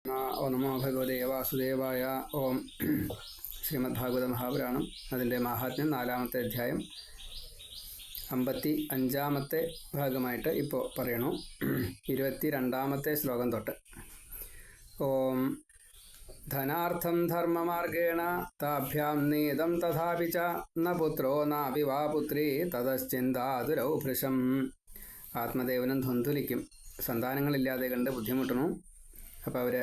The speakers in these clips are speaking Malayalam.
ഓം നമോ ഭഗവതേ വാസുദേവായ. ഓം. ശ്രീമദ്ഭാഗവത മഹാപുരാണം അതിൻ്റെ മാഹാത്മ്യം 4-ാമത്തെ അധ്യായം 55-ാമത്തെ ഭാഗമായിട്ട് ഇപ്പോൾ പറയണു. 22-ാമത്തെ ശ്ലോകം തൊട്ട്. ഓം ധനാർത്ഥം ധർമ്മമാർഗേണ താഭ്യാം നീതം തഥാപി ച ന പുത്രോ നാപി വാ പുത്രീ തതശ്ചിന്താതുരൗ ഭൃശം. ആത്മദേവനും ധുന്ധുലിക്കും സന്താനങ്ങളില്ലാതെ കണ്ട് ബുദ്ധിമുട്ടണു. അപ്പോൾ അവർ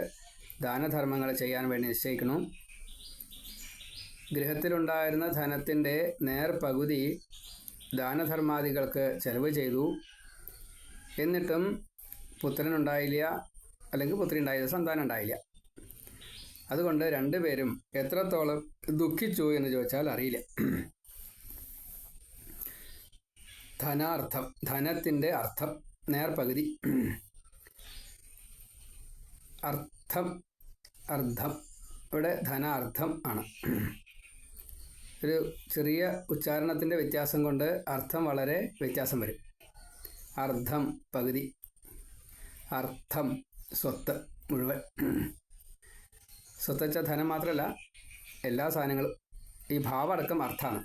ദാനധർമ്മങ്ങൾ ചെയ്യാൻ വേണ്ടി നിശ്ചയിക്കണു. ഗൃഹത്തിലുണ്ടായിരുന്ന ധനത്തിൻ്റെ നേർപകുതി ദാനധർമാദികൾക്ക് ചെലവ് ചെയ്തു. എന്നിട്ടും പുത്രനുണ്ടായില്ല, അല്ലെങ്കിൽ പുത്രി ഉണ്ടായില്ല, സന്താനം ഉണ്ടായില്ല. അതുകൊണ്ട് രണ്ടുപേരും എത്രത്തോളം ദുഃഖിച്ചു എന്ന് ചോദിച്ചാൽ അറിയില്ല. ധനാർത്ഥം, ധനത്തിൻ്റെ അർത്ഥം, നേർപകുതി. അർത്ഥം, അർദ്ധം. ഇവിടെ ധനാർത്ഥം ആണ്. ഒരു ചെറിയ ഉച്ചാരണത്തിൻ്റെ വ്യത്യാസം കൊണ്ട് അർത്ഥം വളരെ വ്യത്യാസം വരും. അർദ്ധം പകുതി, അർത്ഥം സ്വത്ത് മുഴുവൻ. സ്വത്ത് വെച്ചാൽ ധനം മാത്രമല്ല, എല്ലാ സാധനങ്ങളും. ഈ ഭാവമടക്കം അർത്ഥമാണ്.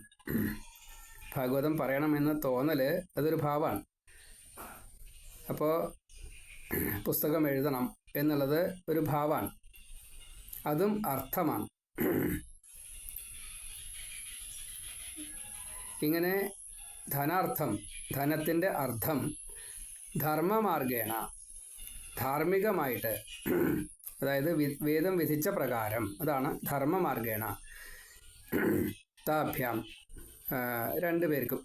ഭാഗവതം പറയണമെന്ന് തോന്നൽ അതൊരു ഭാവമാണ്. അപ്പോൾ പുസ്തകം എഴുതണം എന്നുള്ളത് ഒരു ഭാവമാണ്, അതും അർത്ഥമാണ്. ഇങ്ങനെ ധനാർത്ഥം, ധനത്തിൻ്റെ അർത്ഥം ധർമ്മമാർഗേണ, ധാർമ്മികമായിട്ട്, അതായത് വേദം വിധിച്ച പ്രകാരം, അതാണ് ധർമ്മമാർഗേണ. താഭ്യാം, രണ്ടുപേർക്കും.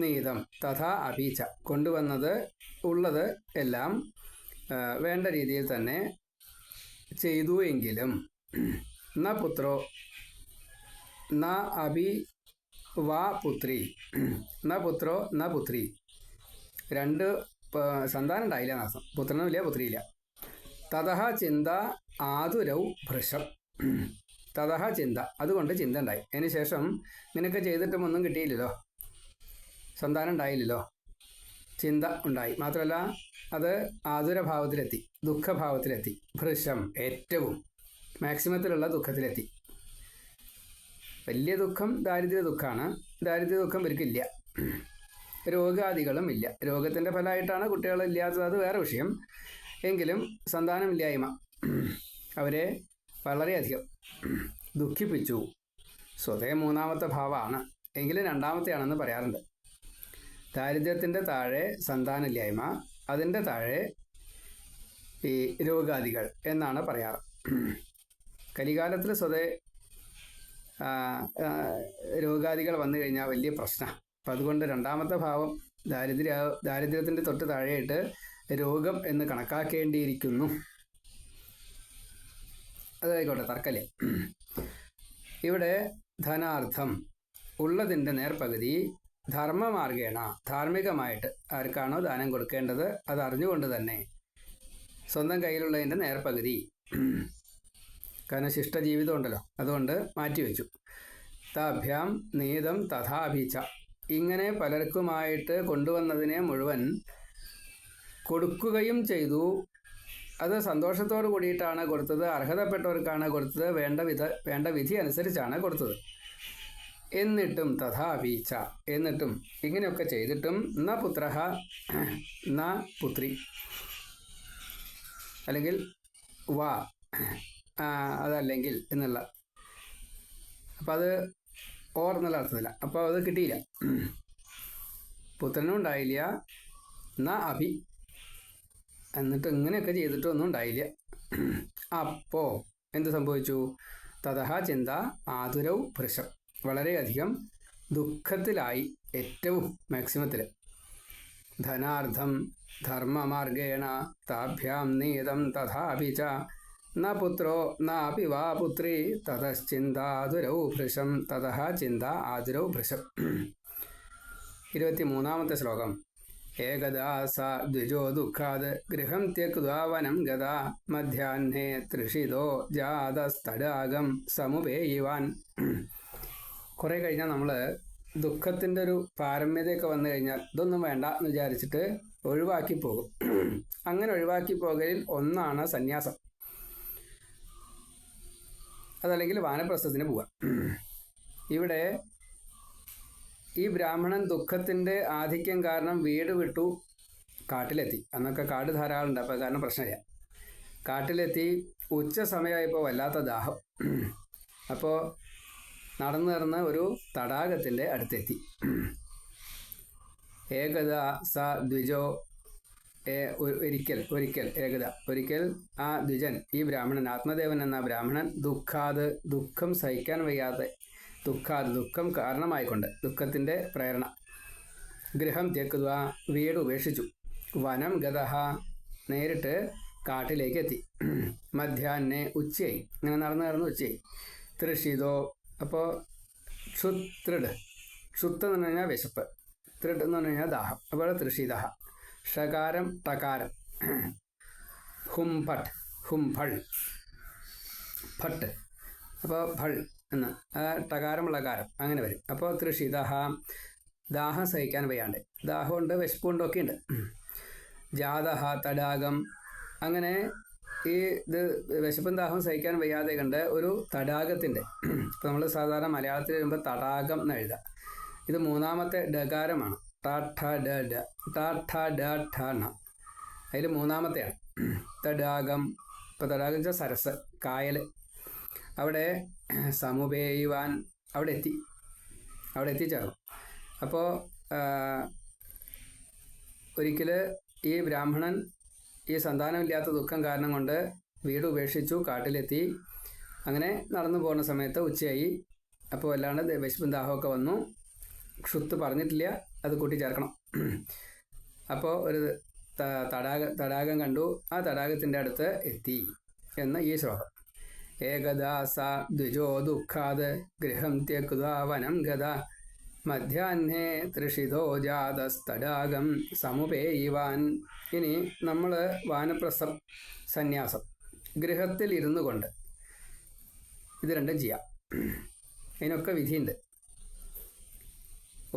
നീതം തഥാ അപീച്ച, കൊണ്ടുവന്നത് ഉള്ളത് എല്ലാം വേണ്ട രീതിയിൽ തന്നെ ചെയ്തു. എങ്കിലും ന പുത്രോ ന അഭി വാ പുത്രി, ന പുത്രോ ന പുത്രി, രണ്ട് സന്താനം ഉണ്ടായില്ല എന്നർത്ഥം. പുത്രനുമില്ല, പുത്രിയില്ല. തതഹ ചിന്ത ആതുരൗ ഭൃശം. തതഹ ചിന്ത, അതുകൊണ്ട് ചിന്ത ഉണ്ടായി. അതിന് ശേഷം നിനക്ക് ചെയ്തിട്ടും ഒന്നും കിട്ടിയില്ലല്ലോ, സന്താനം ഉണ്ടായില്ലല്ലോ, ചിന്ത ഉണ്ടായി. മാത്രമല്ല അത് ആതുരഭാവത്തിലെത്തി, ദുഃഖഭാവത്തിലെത്തി. ഭൃശം, ഏറ്റവും മാക്സിമത്തിലുള്ള ദുഃഖത്തിലെത്തി. വലിയ ദുഃഖം ദാരിദ്ര്യ ദുഃഖമാണ്. ദാരിദ്ര്യ ദുഃഖം ഇവർക്കില്ല, രോഗാദികളും ഇല്ല. രോഗത്തിൻ്റെ ഫലമായിട്ടാണ് കുട്ടികളില്ലാത്തത്, അത് വേറെ വിഷയം. എങ്കിലും സന്താനമില്ലായ്മ അവരെ വളരെയധികം ദുഃഖിപ്പിച്ചു. സ്വതേ 3-ാമത്തെ ഭാവമാണ്, എങ്കിലും 2-ാമത്തെയാണെന്ന് പറയാറുണ്ട്. ദാരിദ്ര്യത്തിൻ്റെ താഴെ സന്താനമില്ലായ്മ, അതിൻ്റെ താഴെ ഈ രോഗാദികൾ എന്നാണ് പറയാറ്. കലികാലത്തിൽ സ്വതേ രോഗാദികൾ വന്നു കഴിഞ്ഞാൽ വലിയ പ്രശ്നമാണ്. അപ്പം അതുകൊണ്ട് 2-ാമത്തെ ഭാവം ദാരിദ്ര്യത്തിൻ്റെ തൊട്ട് താഴെയായിട്ട് രോഗം എന്ന് കണക്കാക്കേണ്ടിയിരിക്കുന്നു. അതായിക്കോട്ടെ, തർക്കല്ലേ. ഇവിടെ ധനാർത്ഥം, ഉള്ളതിൻ്റെ നേർപകുതി ധർമ്മമാർഗേണ, ധാർമ്മികമായിട്ട് ആർക്കാണോ ദാനം കൊടുക്കേണ്ടത് അത് അറിഞ്ഞുകൊണ്ട് തന്നെ സ്വന്തം കയ്യിലുള്ളതിൻ്റെ നേർപകുതി, കാരണം ശിഷ്ടജീവിതം ഉണ്ടല്ലോ, അതുകൊണ്ട് മാറ്റിവെച്ചു. താഭ്യാം നീതം തഥാഭിച്ച, ഇങ്ങനെ പലർക്കുമായിട്ട് കൊണ്ടുവന്നതിനെ മുഴുവൻ കൊടുക്കുകയും ചെയ്തു. അത് സന്തോഷത്തോടു കൂടിയിട്ടാണ് കൊടുത്തത്, അർഹതപ്പെട്ടവർക്കാണ് കൊടുത്തത്, വേണ്ട വിധി അനുസരിച്ചാണ് കൊടുത്തത്. എന്നിട്ടും തഥാപീച്ച, എന്നിട്ടും ഇങ്ങനെയൊക്കെ ചെയ്തിട്ടും ന പുത്രഃ ന പുത്രി, അല്ലെങ്കിൽ വാ, അതല്ലെങ്കിൽ എന്നുള്ള, അപ്പം അത് ഓർ എന്നുള്ള അർത്ഥത്തില്ല. അപ്പോൾ അത് കിട്ടിയില്ല, പുത്രനും ഉണ്ടായില്ല. ന അഭി, എന്നിട്ട് ഇങ്ങനെയൊക്കെ ചെയ്തിട്ടും ഒന്നും ഉണ്ടായില്ല. അപ്പോൾ എന്ത് സംഭവിച്ചു? തതഹ ചിന്ത ആതുരൗ ഭൃശം, വളരെയധികം ദുഃഖത്തിലായി, ഏറ്റവും മാക്സിമത്തിൽ. ധനാർത്ഥം ധർമ്മമാർഗേണ താഭ്യാം നീതം തഥാപി ച ന പുത്രോ നാപി വാ പുത്രി തതശ്ചിന്താതുരൗ ഭൃശം. തതഹ ചിന്ത ആതുരൗ ഭൃശം. 23-ാമത്തെ ശ്ലോകം. ഏകദാ സ ദ്വിജോ ദുഃഖാത് ഗൃഹം ത്യക്ത്വാ വനം ഗതാ മധ്യാഹ്നേ തൃഷിതോ ജാതസ്തടാകം സമുപേയിവാൻ. കുറേ കഴിഞ്ഞാൽ നമ്മൾ ദുഃഖത്തിൻ്റെ ഒരു പാരമ്യതയൊക്കെ വന്നു കഴിഞ്ഞാൽ ഇതൊന്നും വേണ്ട എന്ന് വിചാരിച്ചിട്ട് ഒഴിവാക്കി പോകും. അങ്ങനെ ഒഴിവാക്കി പോകലിൽ ഒന്നാണ് സന്യാസം. അതല്ലെങ്കിൽ വാനപ്രസ്ഥത്തിന് പോവുക. ഇവിടെ ഈ ബ്രാഹ്മണൻ ദുഃഖത്തിൻ്റെ ആധിക്യം കാരണം വീട് വിട്ടു കാട്ടിലെത്തി. അന്നൊക്കെ കാട് ധാരാളം ഉണ്ട്, അപ്പോൾ കാരണം പ്രശ്നമില്ല. കാട്ടിലെത്തി ഉച്ച സമയമായപ്പോൾ വല്ലാത്ത ദാഹം. അപ്പോൾ നടന്ന് ഒരു തടാകത്തിൻ്റെ അടുത്തെത്തി. ഏകദ സ ദ്വിജോ ഒരിക്കൽ ആ ദ്വിജൻ, ഈ ബ്രാഹ്മണൻ, ആത്മദേവൻ എന്ന ബ്രാഹ്മണൻ, ദുഃഖം സഹിക്കാൻ വയ്യാതെ, ദുഃഖം കാരണമായിക്കൊണ്ട്, ദുഃഖത്തിൻ്റെ പ്രേരണ, ഗൃഹം ത്യക്വ, വീട് ഉപേക്ഷിച്ചു, വനം ഗതഃ, നേരിട്ട് കാട്ടിലേക്ക് എത്തി, മധ്യാഹ്നെ, ഉച്ചയായി, ഇങ്ങനെ നടന്ന് ഉച്ചയായി, തൃഷിതോ, അപ്പോൾ ക്ഷുത്രിഡ്, ക്ഷുത്ത് എന്ന് പറഞ്ഞു കഴിഞ്ഞാൽ വിശപ്പ്, ത്രിഡ് എന്ന് പറഞ്ഞു കഴിഞ്ഞാൽ ദാഹം, അപ്പോൾ തൃഷിത, ഷകാരം ടകാരം, ഹുംഫൾ ഫട്ട്, അപ്പോൾ ഫൾ എന്ന് ടകാരം ലകാരം അങ്ങനെ വരും. അപ്പോൾ തൃഷിത, ദാഹം സഹിക്കാൻ വയ്യാണ്ട്, ദാഹമുണ്ട് വിശപ്പുണ്ട് ഒക്കെ ഉണ്ട്. ജാതഹ തടാകം, അങ്ങനെ ഈ ഇത് വിശപ്പും ദാഹം സഹിക്കാൻ വയ്യാതെ കണ്ട് ഒരു തടാകത്തിൻ്റെ, ഇപ്പോൾ നമ്മൾ സാധാരണ മലയാളത്തിൽ വരുമ്പോൾ തടാകം എന്ന് എഴുതാം, ഇത് മൂന്നാമത്തെ ഡകാരമാണ്, അതിൽ മൂന്നാമത്തെയാണ് തടാകം. ഇപ്പോൾ തടാകം വെച്ചാൽ സരസ്, കായൽ. അവിടെ സമുപേയുവാൻ, അവിടെ എത്തിച്ചേർന്നു. അപ്പോൾ ഒരിക്കൽ ഈ ബ്രാഹ്മണൻ ഈ സന്താനമില്ലാത്ത ദുഃഖം കാരണം കൊണ്ട് വീട് ഉപേക്ഷിച്ചു, കാട്ടിലെത്തി. അങ്ങനെ നടന്നു പോകുന്ന സമയത്ത് ഉച്ചയായി. അപ്പോൾ അല്ലാണ്ട് വിശപ്പും ദാഹമൊക്കെ വന്നു. ക്ഷുത്ത് പറഞ്ഞിട്ടില്ല, അത് കൂട്ടിച്ചേർക്കണം. അപ്പോൾ ഒരു തടാകം കണ്ടു, ആ തടാകത്തിൻ്റെ അടുത്ത് എത്തി എന്ന് ഈ ശ്ലോകം. ഏകദാസ ദ്വിജോ ദുഃഖാത് ഗൃഹം ത്യക്വാ വനം ഗത, മധ്യാഹ്നേ തൃഷിതോ ജാതസ്തടാകം സമുപേയിവാൻ. ഇനി നമ്മൾ വാനപ്രസ്ഥം, സന്യാസം, ഗൃഹത്തിൽ ഇരുന്നു കൊണ്ട് ഇത് രണ്ടും ചെയ്യാം. അതിനൊക്കെ വിധിയുണ്ട്.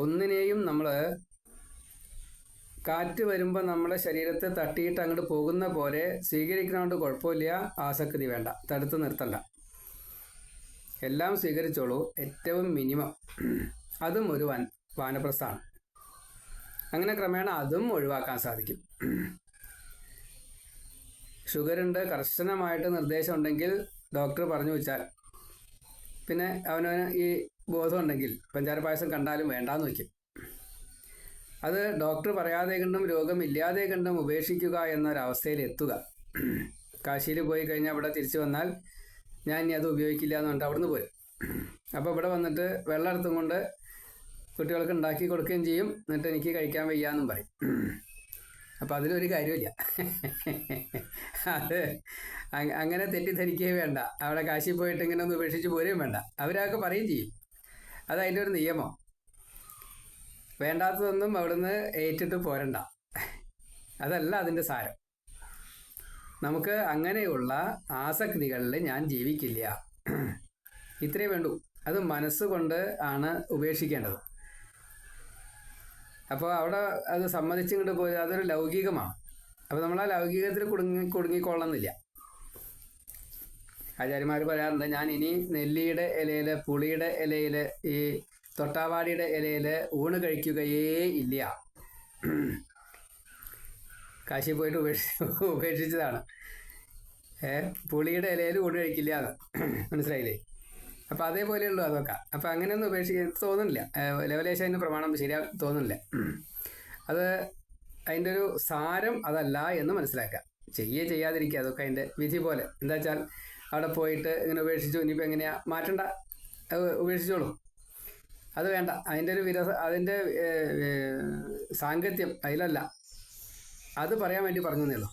ഒന്നിനെയും നമ്മൾ കാറ്റ് വരുമ്പോൾ നമ്മളെ ശരീരത്തെ തട്ടിയിട്ട് അങ്ങോട്ട് പോകുന്ന പോലെ സ്വീകരിക്കുന്നതുകൊണ്ട് കുഴപ്പമില്ല, ആസക്തി വേണ്ട, തടുത്ത് നിർത്തണ്ട, എല്ലാം സ്വീകരിച്ചോളൂ. ഏറ്റവും മിനിമം അതും ഒരു വാനപ്രസ്ഥമാണ്. അങ്ങനെ ക്രമേണ അതും ഒഴിവാക്കാൻ സാധിക്കും. ഷുഗറുണ്ട്, കർശനമായിട്ട് നിർദ്ദേശം ഉണ്ടെങ്കിൽ ഡോക്ടർ പറഞ്ഞു വെച്ചാൽ, പിന്നെ അവനവന് ഈ ബോധം ഉണ്ടെങ്കിൽ പഞ്ചാര പായസം കണ്ടാലും വേണ്ടാന്ന് വയ്ക്കും. അത് ഡോക്ടർ പറയാതെ കണ്ടും രോഗമില്ലാതെ കണ്ടും ഉപേക്ഷിക്കുക എന്നൊരവസ്ഥയിൽ എത്തുക. കാശിയിൽ പോയി കഴിഞ്ഞാൽ ഇവിടെ തിരിച്ചു വന്നാൽ ഞാൻ ഇനി അത് ഉപയോഗിക്കില്ല എന്ന് പറഞ്ഞിട്ട് അവിടുന്ന് പോരും. അപ്പോൾ ഇവിടെ വന്നിട്ട് വെള്ളം എടുത്തും കൊണ്ട് കുട്ടികൾക്ക് ഉണ്ടാക്കി കൊടുക്കുകയും ചെയ്യും. എന്നിട്ട് എനിക്ക് കഴിക്കാൻ വയ്യാന്നും പറയും. അപ്പം അതിലൊരു കാര്യമില്ല. അത് അങ്ങനെ തെറ്റിദ്ധരിക്കുകയും വേണ്ട. അവിടെ കാശിയിൽ പോയിട്ട് ഇങ്ങനെ ഒന്ന് ഉപേക്ഷിച്ച് പോരുകയും വേണ്ട. അവരൊക്കെ പറയുകയും ചെയ്യും. അത് അതിൻ്റെ ഒരു നിയമം. വേണ്ടാത്തതൊന്നും അവിടുന്ന് ഏറ്റിട്ട് പോരണ്ട. അതല്ല അതിൻ്റെ സാരം. നമുക്ക് അങ്ങനെയുള്ള ആസക്തികളിൽ ഞാൻ ജീവിക്കില്ല, ഇത്രയേ വേണ്ടൂ. അത് മനസ്സുകൊണ്ട് ആണ് ഉപേക്ഷിക്കേണ്ടത്. അപ്പോൾ അവിടെ അത് സമ്മതിച്ചിങ്ങോട്ട് പോയി, അതൊരു ലൗകികമാണ്. അപ്പോൾ നമ്മൾ ആ ലൗകികത്തിൽ കുടുങ്ങിക്കൊള്ളണമെന്നില്ല. ആചാര്യന്മാർ പറയാറുണ്ട്, ഞാൻ ഇനി നെല്ലിയുടെ ഇലയിൽ, പുളിയുടെ ഇലയിൽ, ഈ തൊട്ടാവാടിയുടെ ഇലയിൽ ഊണ് കഴിക്കുകയേ ഇല്ല. കാശി പോയിട്ട് ഉപേക്ഷിച്ചതാണ്. പുളിയുടെ ഇലയിൽ ഊണ് കഴിക്കില്ല എന്ന് മനസ്സിലായില്ലേ? അപ്പം അതേപോലെയുള്ളൂ അതൊക്കെ. അപ്പം അങ്ങനെയൊന്നും ഉപേക്ഷിക്കാൻ തോന്നുന്നില്ല. ലെവലേശന് പ്രമാണം ശരിയാ തോന്നുന്നില്ല. അത് അതിൻ്റെ ഒരു സാരം അതല്ല എന്ന് മനസ്സിലാക്കുക. ചെയ്യാതിരിക്കുക, അതൊക്കെ അതിൻ്റെ വിധി പോലെ. എന്താ വെച്ചാൽ അവിടെ പോയിട്ട് ഇങ്ങനെ ഉപേക്ഷിച്ചു, ഇനിയിപ്പോൾ എങ്ങനെയാ മാറ്റണ്ട, ഉപേക്ഷിച്ചോളൂ, അത് വേണ്ട. അതിൻ്റെ ഒരു അതിൻ്റെ സാങ്കത്യം അതിലല്ല, അത് പറയാൻ വേണ്ടി പറഞ്ഞു തന്നേ ഉള്ളൂ.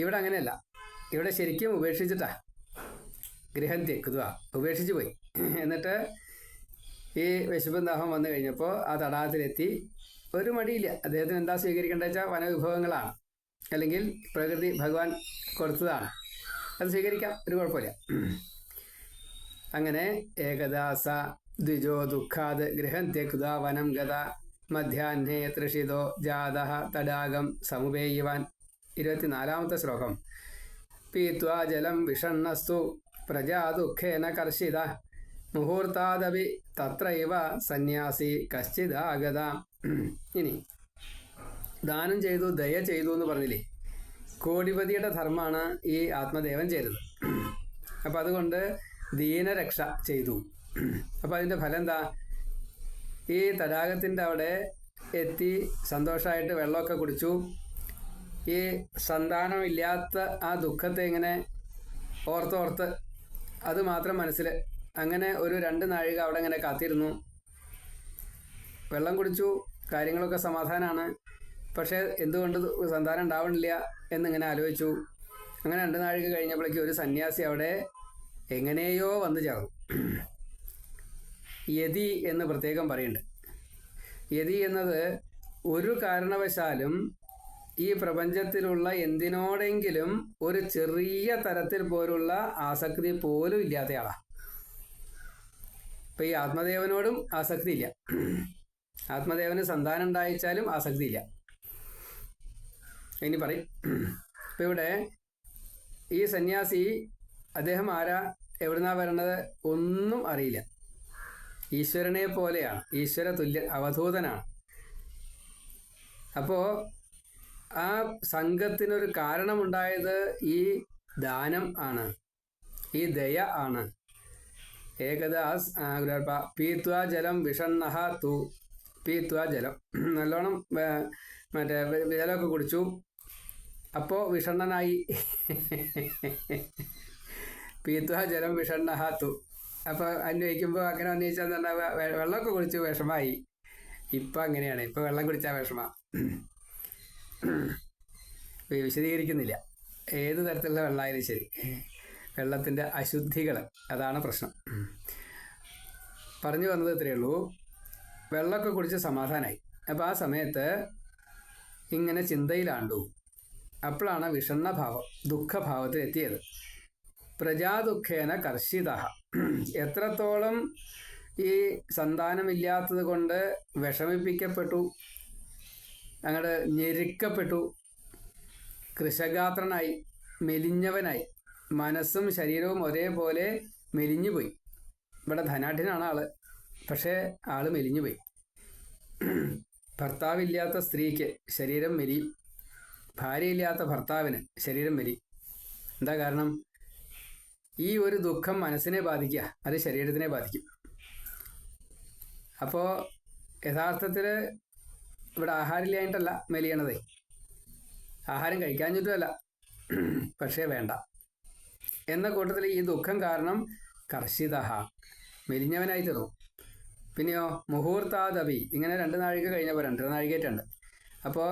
ഇവിടെ അങ്ങനെയല്ല. ഇവിടെ ശരിക്കും ഉപേക്ഷിച്ചിട്ടാ, ഗൃഹം ത്യക്തുക, ഉപേക്ഷിച്ച് പോയി. എന്നിട്ട് ഈ വിശപ്പും ദാഹം വന്നു കഴിഞ്ഞപ്പോൾ ആ തടാകത്തിലെത്തി. ഒരു മടിയില്ല. അദ്ദേഹത്തിന് എന്താ സ്വീകരിക്കേണ്ടത് വെച്ചാൽ വനവിഭവങ്ങളാണ്, അല്ലെങ്കിൽ പ്രകൃതി ഭഗവാൻ കൊടുത്തതാണ്, അത് സ്വീകരിക്കാം, ഒരു കുഴപ്പമില്ല. അങ്ങനെ ഏകദാസ ദ്വിജോ ദുഃഖാത് ഗൃഹം ത്യക്ത വനം ഗത മധ്യാഹ്നേ തൃഷിതോ ജാതഃ തടാകം സമുപേയിവാൻ. 24-ാമത്തെ ശ്ലോകം. പീത്വാ ജലം വിഷണ്ണസ്തു പ്രജാ ദുഃഖേന കർഷിത മുഹൂർത്താദപി തത്രൈവ സന്യാസി കശ്ചിദാഗത. ഇനി ദാനം ചെയ്തു, ദയ ചെയ്തു എന്ന് പറഞ്ഞില്ലേ, കോടിപതിയുടെ ധർമ്മമാണ് ഈ ആത്മദേവൻ ചെയ്തത്. അപ്പം അതുകൊണ്ട് ദീനരക്ഷ ചെയ്തു. അപ്പം അതിൻ്റെ ഫലം എന്താ? ഈ തടാകത്തിൻ്റെ അവിടെ എത്തി സന്തോഷമായിട്ട് വെള്ളമൊക്കെ കുടിച്ചു. ഈ സന്താനമില്ലാത്ത ആ ദുഃഖത്തെ ഇങ്ങനെ ഓർത്തോർത്ത് അത് മാത്രം മനസ്സിൽ അങ്ങനെ ഒരു 2 നാഴിക അവിടെ ഇങ്ങനെ കാത്തിരുന്നു. വെള്ളം കുടിച്ചു, കാര്യങ്ങളൊക്കെ സമാധാനമാണ്. പക്ഷേ എന്തുകൊണ്ട് സന്താനം ഉണ്ടാവണില്ല എന്നിങ്ങനെ ആലോചിച്ചു. അങ്ങനെ 2 നാഴിക കഴിഞ്ഞപ്പോഴേക്കും ഒരു സന്യാസി അവിടെ എങ്ങനെയോ വന്നു ചേർന്നു. യതി എന്ന് പ്രത്യേകം പറയുന്നുണ്ട്. യതി എന്നത് ഒരു കാരണവശാലും ഈ പ്രപഞ്ചത്തിലുള്ള എന്തിനോടെങ്കിലും ഒരു ചെറിയ തരത്തിൽ പോലുള്ള ആസക്തി പോലും ഇല്ലാത്തയാളാണ്. ഇപ്പം ഈ ആത്മദേവനോടും ആസക്തി ഇല്ല. ആത്മദേവന് സന്താനം ഉണ്ടായിച്ചാലും ആസക്തി ഇല്ല. ഇനി പറയും. ഇപ്പം ഇവിടെ ഈ സന്യാസി അദ്ദേഹം ആരാ, എവിടുന്നാ വരണത് ഒന്നും അറിയില്ല. ഈശ്വരനെ പോലെയാണ്, ഈശ്വര തുല്യ അവധൂതനാണ്. അപ്പോൾ ആ സംഘത്തിനൊരു കാരണമുണ്ടായത് ഈ ദാനം ആണ്, ഈ ദയ ആണ്. ഏകദാ പീത്വാ ജലം വിഷണ്ണഹ തു. പീത്വാ ജലം, നല്ലോണം മറ്റേ ജലമൊക്കെ കുടിച്ചു. അപ്പോൾ വിഷണ്ണനായി. പീത്വാ ജലം വിഷണ്ണഹ തു. അപ്പോൾ അന്വയിക്കുമ്പോൾ അങ്ങനെ അന്വയിച്ചാൽ തന്നെ വെള്ളമൊക്കെ കുടിച്ചു വിഷമായി. ഇപ്പം അങ്ങനെയാണ്, ഇപ്പം വെള്ളം കുടിച്ചാൽ വിഷമ. വിശദീകരിക്കുന്നില്ല. ഏത് തരത്തിലുള്ള വെള്ളമായാലും ശരി, വെള്ളത്തിൻ്റെ അശുദ്ധികൾ, അതാണ് പ്രശ്നം. പറഞ്ഞു വന്നത് ഇത്രയേ ഉള്ളൂ. വെള്ളമൊക്കെ കുടിച്ച് സമാധാനമായി. അപ്പോൾ ആ സമയത്ത് ഇങ്ങനെ ചിന്തയിലാണ്ടു. അപ്പോഴാണ് വിഷണ്ണഭാവം, ദുഃഖഭാവത്തിൽ എത്തിയത്. പ്രജാദുഃഖേന കർഷിത. എത്രത്തോളം ഈ സന്താനമില്ലാത്തത് കൊണ്ട് വിഷമിപ്പിക്കപ്പെട്ടു, അങ്ങോട്ട് ഞെരുക്കപ്പെട്ടു, കൃശഗാത്രനായി, മെലിഞ്ഞവനായി, മനസ്സും ശരീരവും ഒരേപോലെ മെലിഞ്ഞുപോയി. ഇവിടെ ധനാഢ്യനാണ് ആള്, പക്ഷേ ആള് മെലിഞ്ഞുപോയി. ഭർത്താവില്ലാത്ത സ്ത്രീക്ക് ശരീരം മെലിയും, ഭാര്യയില്ലാത്ത ഭർത്താവിന് ശരീരം മെലിയും. എന്താ കാരണം? ഈ ഒരു ദുഃഖം മനസ്സിനെ ബാധിക്കുക, അത് ശരീരത്തിനെ ബാധിക്കും. അപ്പോൾ യഥാർത്ഥത്തിൽ ഇവിടെ ആഹാരമില്ലായിട്ടല്ല മെലിയണതേ, ആഹാരം കഴിക്കാഞ്ഞിട്ടുമല്ല, പക്ഷേ വേണ്ട എന്ന കൂട്ടത്തിൽ ഈ ദുഃഖം കാരണം കർഷിത, മെലിഞ്ഞവനായി തീർന്നു. പിന്നെയോ മുഹൂർത്താദപി, ഇങ്ങനെ 2 നാഴിക കഴിഞ്ഞപ്പോൾ 2 നാഴികയായിട്ടുണ്ട്. അപ്പോൾ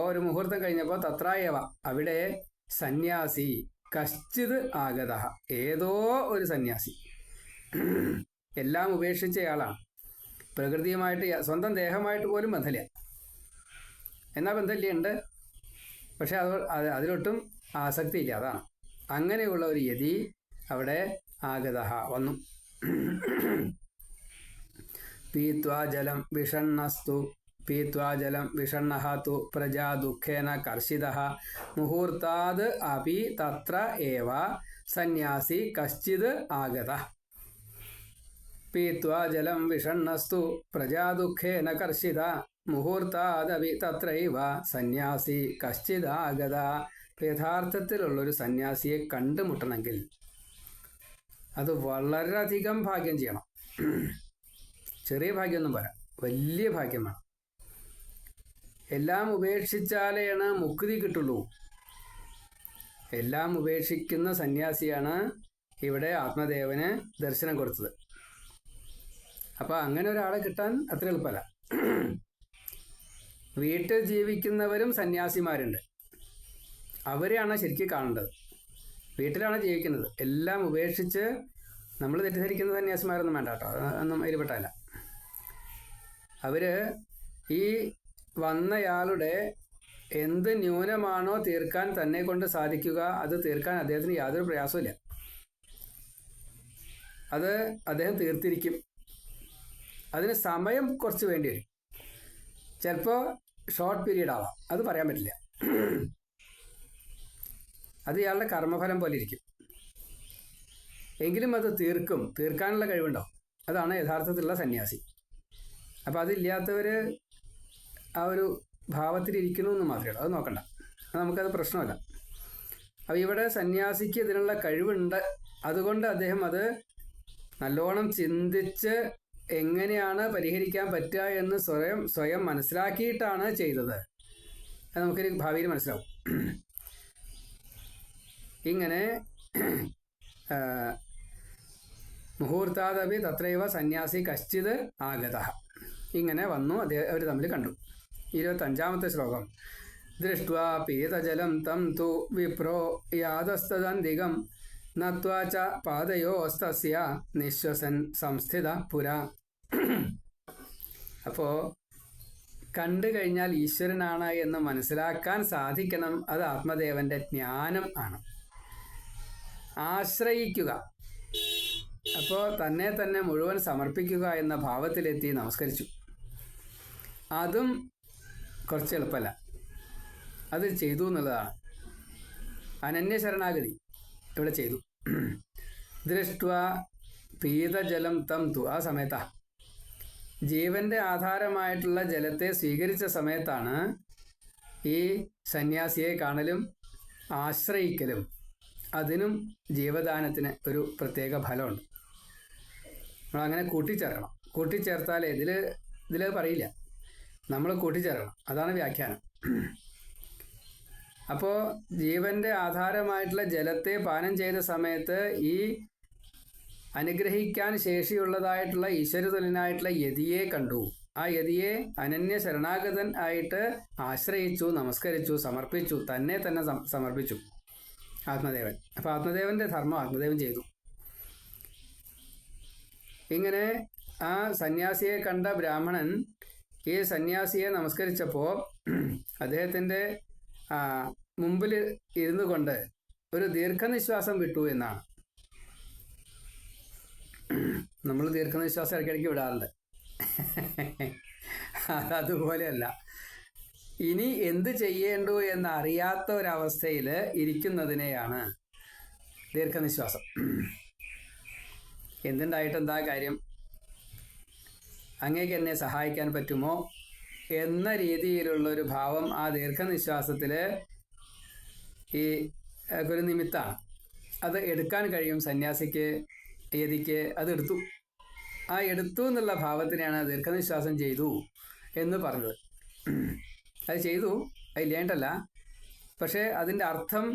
ഒരു മുഹൂർത്തം കഴിഞ്ഞപ്പോൾ തത്രായവ, അവിടെ സന്യാസി കശ്ചിത് ആഗത, ഏതോ ഒരു സന്യാസി, എല്ലാം ഉപേക്ഷിച്ചയാളാണ്. പ്രകൃതിയുമായിട്ട് സ്വന്തം ദേഹമായിട്ട് പോലും ബന്ധമില്ല. എന്നാൽ ബന്ധമില്ല ഉണ്ട്, പക്ഷെ അതിലൊട്ടും ആസക്തി ഇല്ല. അതാണ് അങ്ങനെയുള്ള ഒരു യതി അവിടെ ആഗത വന്നു. പീത്വാ ജലം വിഷണ്ണസ്തു പീത്വാ ജലം വിഷണ്ണഃ തു പ്രജാ ദുഃഖേന കർഷിതഃ മുഹൂർത്താത് അപി തത്ര ഏവ സന്യാസി കശ്ചിത് ആഗതഃ. പീത്വാ ജലം വിഷണ്ണസ്തു പ്രജാ ദുഃഖേന കർഷിത മുഹൂർത്താദപി തത്രൈവ സന്യാസി കശ്ചിത് ആഗത. യഥാർത്ഥത്തിലുള്ളൊരു സന്യാസിയെ കണ്ടുമുട്ടണമെങ്കിൽ അത് വളരെയധികം ഭാഗ്യം ചെയ്യണം. ചെറിയ ഭാഗ്യമൊന്നും പോരാ, വലിയ ഭാഗ്യം വേണം. എല്ലാം ഉപേക്ഷിച്ചാലേയാണ് മുക്തി കിട്ടുള്ളൂ. എല്ലാം ഉപേക്ഷിക്കുന്ന സന്യാസിയാണ് ഇവിടെ ആത്മദേവന് ദർശനം കൊടുത്തത്. അപ്പോൾ അങ്ങനെ ഒരാളെ കിട്ടാൻ അത്ര എളുപ്പമല്ല. വീട്ടിൽ ജീവിക്കുന്നവരും സന്യാസിമാരുണ്ട്, അവരെയാണ് ശരിക്കും കാണേണ്ടത്. വീട്ടിലാണ് ജീവിക്കുന്നത്, എല്ലാം ഉപേക്ഷിച്ച് നമ്മൾ തെറ്റിദ്ധരിക്കുന്ന സന്യാസിമാരൊന്നും വേണ്ട കേട്ടോ, അതൊന്നും അതിൽപ്പെട്ടല്ല. അവർ ഈ വന്നയാളുടെ എന്ത് ന്യൂനമാണോ തീർക്കാൻ തന്നെ കൊണ്ട് സാധിക്കുക അത് തീർക്കാൻ അദ്ദേഹത്തിന് യാതൊരു പ്രയാസമില്ല. അത് അദ്ദേഹം തീർത്തിരിക്കും. അതിന് സമയം കുറച്ച് വേണ്ടി വരും, ചിലപ്പോൾ ഷോർട്ട് പീരീഡ് ആവാം, അത് പറയാൻ പറ്റില്ല. അത് ഇയാളുടെ കർമ്മഫലം പോലെ ഇരിക്കും. എങ്കിലും അത് തീർക്കാനുള്ള കഴിവുണ്ടാവും. അതാണ് യഥാർത്ഥത്തിലുള്ള സന്യാസി. അപ്പം അതില്ലാത്തവർ ആ ഒരു ഭാവത്തിലിരിക്കണു എന്ന് മാത്രമേ ഉള്ളൂ. അത് നോക്കണ്ട, നമുക്കത് പ്രശ്നമല്ല. അപ്പം ഇവിടെ സന്യാസിക്ക് ഇതിനുള്ള കഴിവുണ്ട്. അതുകൊണ്ട് അദ്ദേഹം അത് നല്ലോണം ചിന്തിച്ച് എങ്ങനെയാണ് പരിഹരിക്കാൻ പറ്റുക എന്ന് സ്വയം മനസ്സിലാക്കിയിട്ടാണ് ചെയ്തത്. അത് നമുക്കൊരു ഭാവിയിൽ മനസ്സിലാവും. ഇങ്ങനെ മുഹൂർത്താദപി തത്രൈവ സന്യാസി കശ്ചിത് ആഗത. ഇങ്ങനെ വന്നു, അവർ തമ്മിൽ കണ്ടു. 25-ാമത്തെ ശ്ലോകം. ദൃഷ്ട്വാ പീതജലം തം തു വിപ്രോ യാതസ്തദന്തികം നത്വാ ച പാദയോസ്തസ്യ നിശ്വസൻ സംസ്ഥിത പുരാ. അപ്പോൾ കണ്ടു കഴിഞ്ഞാൽ ഈശ്വരനാണ് എന്ന് മനസ്സിലാക്കാൻ സാധിക്കണം. അത് ആത്മദേവന്റെ ജ്ഞാനം ആണ്. ആശ്രയിക്കുക, അപ്പോൾ തന്നെ മുഴുവൻ സമർപ്പിക്കുക എന്ന ഭാവത്തിലെത്തി നമസ്കരിച്ചു. അതും കുറച്ച് എളുപ്പമല്ല, അത് ചെയ്തു എന്നുള്ളതാണ്. അനന്യ ശരണാഗതി ഇവിടെ ചെയ്തു. ദൃഷ്ട്വ പീതജലം തം തു, ആ സമയത്താണ് ജീവന്റെ ആധാരമായിട്ടുള്ള ജലത്തെ സ്വീകരിച്ച സമയത്താണ് ഈ സന്യാസിയെ കാണലും ആശ്രയിക്കലും. അതിനും ജീവദാനത്തിന് ഒരു പ്രത്യേക ഫലമുണ്ട്. നമ്മളങ്ങനെ കൂട്ടിച്ചേർക്കണം. കൂട്ടിച്ചേർത്താലേ ഇതിൽ പറയില്ല, നമ്മൾ കൂട്ടിച്ചേർക്കണം. അതാണ് വ്യാഖ്യാനം. അപ്പോൾ ജീവന്റെ ആധാരമായിട്ടുള്ള ജലത്തെ പാനം ചെയ്ത സമയത്ത് ഈ അനുഗ്രഹിക്കാൻ ശേഷിയുള്ളതായിട്ടുള്ള ഈശ്വരതുല്യനായിട്ടുള്ള യതിയെ കണ്ടു. ആ യതിയെ അനന്യ ശരണാഗതൻ ആയിട്ട് ആശ്രയിച്ചു, നമസ്കരിച്ചു, സമർപ്പിച്ചു, തന്നെ സമർപ്പിച്ചു ആത്മദേവൻ. അപ്പോൾ ആത്മദേവന്റെ ധർമ്മം ആത്മദേവൻ ചെയ്തു. ഇങ്ങനെ ആ സന്യാസിയെ കണ്ട ബ്രാഹ്മണൻ ഈ സന്യാസിയെ നമസ്കരിച്ചപ്പോൾ അദ്ദേഹത്തിൻ്റെ മുമ്പിൽ ഇരുന്നു കൊണ്ട് ഒരു ദീർഘനിശ്വാസം വിട്ടു എന്നാണ്. നമ്മൾ ദീർഘനിശ്വാസം ഇടയ്ക്കിടയ്ക്ക് വിടാറുണ്ട്. അതുപോലെയല്ല, ഇനി എന്ത് ചെയ്യേണ്ടു എന്നറിയാത്ത ഒരവസ്ഥയിൽ ഇരിക്കുന്നതിനെയാണ് ദീർഘനിശ്വാസം. എന്തുണ്ടായിട്ടെന്താ കാര്യം, അങ്ങേക്ക് എന്നെ സഹായിക്കാൻ പറ്റുമോ എന്ന രീതിയിലുള്ളൊരു ഭാവം ആ ദീർഘനിശ്വാസത്തിൽ ഈ ഒരു നിമിത്താണ്. അത് എടുക്കാൻ കഴിയും സന്യാസിക്ക്, യതിക്ക്. അതെടുത്തു. ആ എടുത്തു എന്നുള്ള ഭാവത്തിനെയാണ് ദീർഘനിശ്വാസം ചെയ്തു എന്ന് പറഞ്ഞത്. അത് ചെയ്തു, അതില്ലാണ്ടല്ല. പക്ഷേ അതിൻ്റെ അർത്ഥം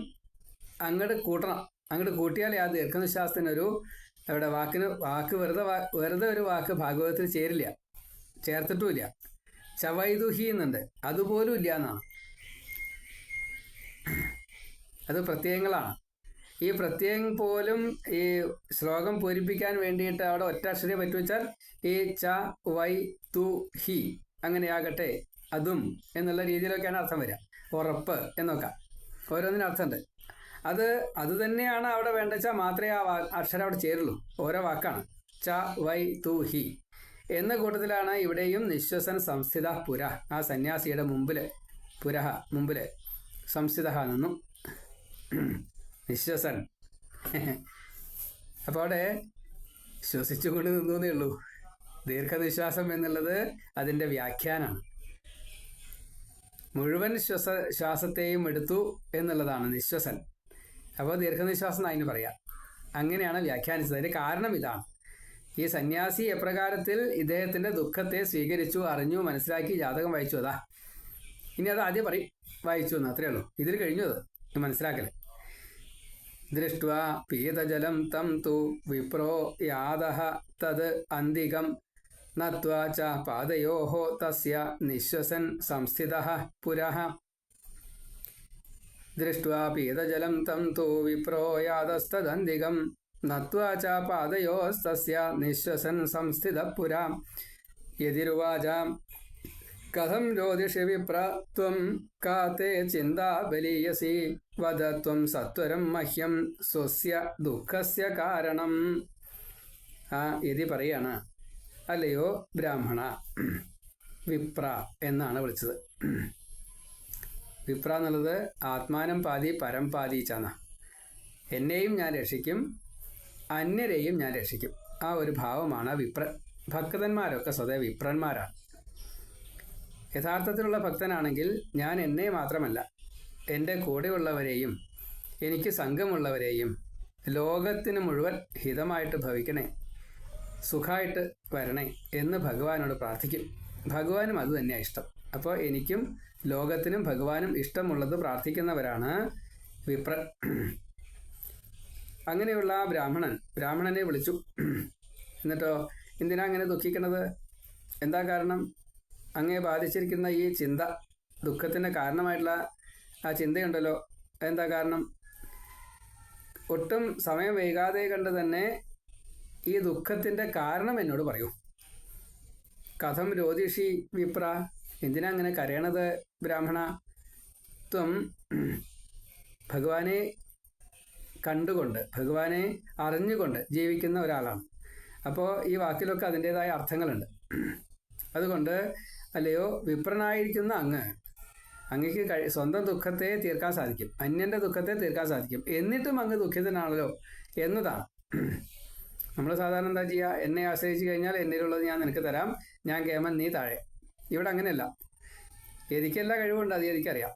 അങ്ങോട്ട് കൂട്ടണം. അങ്ങോട്ട് കൂട്ടിയാലേ ആ ദീർഘനിശ്വാസത്തിനൊരു അവിടെ വാക്ക് വെറുതെ ഒരു വാക്ക് ഭാഗവതത്തിൽ ചേരില്ല, ചേർത്തിട്ടുമില്ല. ചവൈതുഹി എന്നുണ്ട്, അതുപോലും ഇല്ല എന്നാണ്. അത് പ്രത്യയങ്ങളാണ്. ഈ പ്രത്യയം പോലും ഈ ശ്ലോകം പൂരിപ്പിക്കാൻ വേണ്ടിയിട്ട് അവിടെ ഒറ്റ അക്ഷരം പറ്റുവെച്ചാൽ ഈ ച വൈ തു ഹി അങ്ങനെയാകട്ടെ അതും എന്നുള്ള രീതിയിലൊക്കെയാണ് അർത്ഥം വരിക. ഉറപ്പ് എന്നൊക്കെ ഓരോന്നിനും അർത്ഥമുണ്ട്. അത് തന്നെയാണ് അവിടെ വേണ്ടച്ചാൽ മാത്രമേ ആ അക്ഷരം അവിടെ ചേരുള്ളൂ. ഓരോ വാക്കാണ്. ച വൈ തു ഹി എന്ന കൂട്ടത്തിലാണ് ഇവിടെയും നിശ്വസൻ സംസ്ഥിത പുര. ആ സന്യാസിയുടെ മുമ്പിൽ സംസ്ഥിത നിന്നും നിശ്വസൻ. അപ്പോൾ അവിടെ ശ്വസിച്ചുകൊണ്ട് നിന്നേ ഉള്ളൂ. ദീർഘനിശ്വാസം എന്നുള്ളത് അതിൻ്റെ വ്യാഖ്യാനമാണ്. മുഴുവൻ ശ്വാസത്തെയും എടുത്തു എന്നുള്ളതാണ് നിശ്വസൻ. അപ്പോൾ ദീർഘനിശ്വാസം അതിന് പറയാം. അങ്ങനെയാണ് വ്യാഖ്യാനിച്ചത്. അതിൻ്റെ കാരണം ഇതാണ്. ഈ സന്യാസി എപ്രകാരത്തിൽ ഇദ്ദേഹത്തിൻ്റെ ദുഃഖത്തെ സ്വീകരിച്ചു, അറിഞ്ഞു, മനസ്സിലാക്കി ജാതകം വായിച്ചു. അതാ ഇനി അത് ആദ്യം പറയും, വായിച്ചു എന്ന്. അത്രയേ ഉള്ളൂ. ഇതിൽ കഴിഞ്ഞു അത് മനസ്സിലാക്കല്. ദൃഷ്ട്വാ പീതജലം തം തു വിപ്രോ യാതഃ തത് അന്തികം നത്വാ ച പാദയോഃ തസ്യ നിശ്വസൻ സംസ്ഥിതഃ പുരഃ. ദൃഷ്ട്വാ പീതജലം തം തു വിപ്രോ യാതസ്തദന്തികം നത്വാ ച പാദയോസ്തസ്യ നിശ്വസൻ സംസ്ഥിതഃ പുരാ. യതിരുവാച കഥം ജ്യോതിഷി വിപ്ര ത്വം കാ തേ ചിന്താ ബലീയസി വദ ത്വം സത്വരം മഹ്യം സ്വസ്യ ദുഃഖസ്യ കാരണം. ആ യതി പറയാണ്, അല്ലയോ ബ്രാഹ്മണ, വിപ്ര എന്നാണ് വിളിച്ചത്. വിപ്ര എന്നുള്ളത് ആത്മാനം പാതി പരം പാതി ചാന്ന. എന്നെയും ഞാൻ രക്ഷിക്കും, അന്യരെയും ഞാൻ രക്ഷിക്കും. ആ ഒരു ഭാവമാണ് വിപ്രൻ. ഭക്തന്മാരൊക്കെ സ്വതേ വിപ്രന്മാരാണ്. യഥാർത്ഥത്തിലുള്ള ഭക്തനാണെങ്കിൽ ഞാൻ എന്നെ മാത്രമല്ല, എൻ്റെ കൂടെയുള്ളവരെയും എനിക്ക് സംഘമുള്ളവരെയും ലോകത്തിന് മുഴുവൻ ഹിതമായിട്ട് ഭവിക്കണേ, സുഖമായിട്ട് വരണേ എന്ന് ഭഗവാനോട് പ്രാർത്ഥിക്കും. ഭഗവാനും അത് തന്നെയാണ് ഇഷ്ടം. അപ്പോൾ എനിക്കും ലോകത്തിനും ഭഗവാനും ഇഷ്ടമുള്ളത് പ്രാർത്ഥിക്കുന്നവരാണ് വിപ്രൻ. അങ്ങനെയുള്ള ആ ബ്രാഹ്മണനെ വിളിച്ചു. എന്നിട്ടോ, എന്തിനാ അങ്ങനെ ദുഃഖിക്കണത്? എന്താ കാരണം? അങ്ങേ ബാധിച്ചിരിക്കുന്ന ഈ ചിന്ത, ദുഃഖത്തിന് കാരണമായിട്ടുള്ള ആ ചിന്തയുണ്ടല്ലോ, എന്താ കാരണം? ഒട്ടും സമയം വൈകാതെ കണ്ട് തന്നെ ഈ ദുഃഖത്തിൻ്റെ കാരണം എന്നോട് പറയൂ. കഥം രോദിഷി വിപ്ര, എന്തിനാ അങ്ങനെ കരയണത് ബ്രാഹ്മണ? ത്വം ഭഗവാനെ കണ്ടുകൊണ്ട്, ഭഗവാനെ അറിഞ്ഞുകൊണ്ട് ജീവിക്കുന്ന ഒരാളാണ്. അപ്പോൾ ഈ വാക്കിലൊക്കെ അതിൻ്റെതായ അർത്ഥങ്ങളുണ്ട്. അതുകൊണ്ട് അല്ലയോ വിപ്രനായിരിക്കുന്ന അങ്ങക്ക് സ്വന്തം ദുഃഖത്തെ തീർക്കാൻ സാധിക്കും, അന്യൻ്റെ ദുഃഖത്തെ തീർക്കാൻ സാധിക്കും, എന്നിട്ടും അങ്ങ് ദുഃഖിതനാണല്ലോ എന്നതാണ്. നമ്മൾ സാധാരണ എന്താ ചെയ്യുക? എന്നെ ആശ്രയിച്ച് കഴിഞ്ഞാൽ എന്നിലുള്ളത് ഞാൻ നിനക്ക് തരാം, ഞാൻ കേമൻ നീ താഴെ. ഇവിടെ അങ്ങനെയല്ല. എനിക്കെല്ലാ കഴിവുണ്ട്, അത് എനിക്കറിയാം.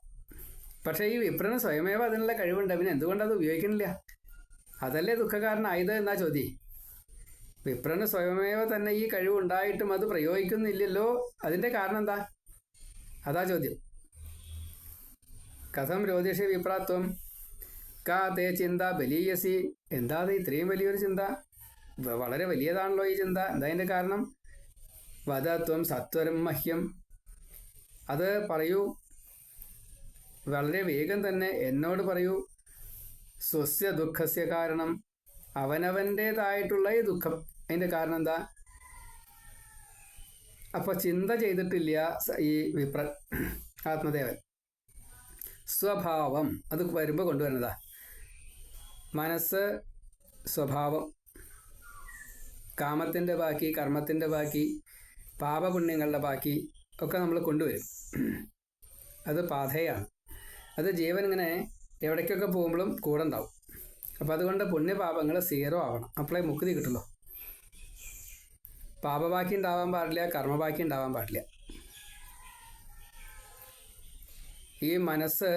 പക്ഷേ ഈ വിപ്രന് സ്വയമേവ അതിനുള്ള കഴിവുണ്ട്. പിന്നെ എന്തുകൊണ്ടത് ഉപയോഗിക്കണില്ല? അതല്ലേ ദുഃഖകാരനായത് എന്നാ ചോദ്യം. വിപ്രന് സ്വയമേവ തന്നെ ഈ കഴിവുണ്ടായിട്ടും അത് പ്രയോഗിക്കുന്നില്ലല്ലോ. അതിൻ്റെ കാരണം എന്താ? അതാ ചോദ്യം. കഥം രോദിഷി വിപ്രാത്വം കാ തേ ചിന്ത ബലീയസി. എന്താ അത് ഇത്രയും വലിയൊരു ചിന്ത? വളരെ വലിയതാണല്ലോ ഈ ചിന്ത. എന്താ അതിൻ്റെ കാരണം? വദത്വം സത്വരം മഹ്യം. അത് പറയൂ, വളരെ വേഗം തന്നെ എന്നോട് പറയൂ. സ്വസ്യ ദുഃഖസ്യ കാരണം, അവനവൻ്റേതായിട്ടുള്ള ഈ ദുഃഖം, അതിൻ്റെ കാരണം എന്താ? അപ്പോൾ ചിന്ത ചെയ്തിട്ടില്ല ഈ വിപ്രൻ, ആത്മദേവൻ. സ്വഭാവം അത് വരുമ്പോൾ കൊണ്ടുവരുന്നതാ. മനസ്സ്, സ്വഭാവം, കാമത്തിൻ്റെ ബാക്കി, കർമ്മത്തിൻ്റെ ബാക്കി, പാപപുണ്യങ്ങളുടെ ബാക്കി ഒക്കെ നമ്മൾ കൊണ്ടുവരും. അത് പാഥേയാണ്. അത് ജീവൻ ഇങ്ങനെ എവിടേക്കൊക്കെ പോകുമ്പോഴും കൂടെ ഉണ്ടാവും. അപ്പം അതുകൊണ്ട് പുണ്യപാപങ്ങൾ 0 ആവണം, അപ്പോഴേ മുക്തി കിട്ടുള്ളൂ. പാപബാക്കി ഉണ്ടാവാൻ പാടില്ല, കർമ്മബാക്കി ഉണ്ടാവാൻ പാടില്ല. ഈ മനസ്സ്